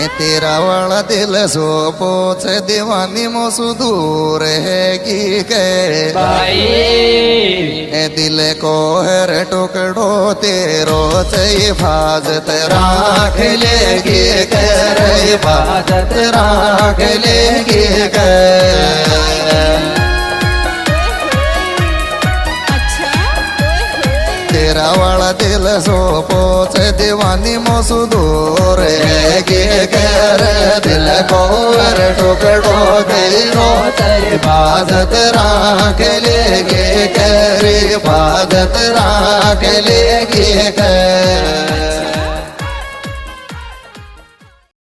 तेरा वाला दिल सो पोछ दीवानी मोसू दूर है की भाई दिल को हर टुकड़ो तेरो से हिफाजत राख लेगी कर हिफाजत राख लेगी तेरा वाला दिल सो पोछ दीवानी मोसू दूर है कर दिल को हर टुकड़ो तेरो हिफाजत राख लेगी कर हिफाजत राख लेगी कर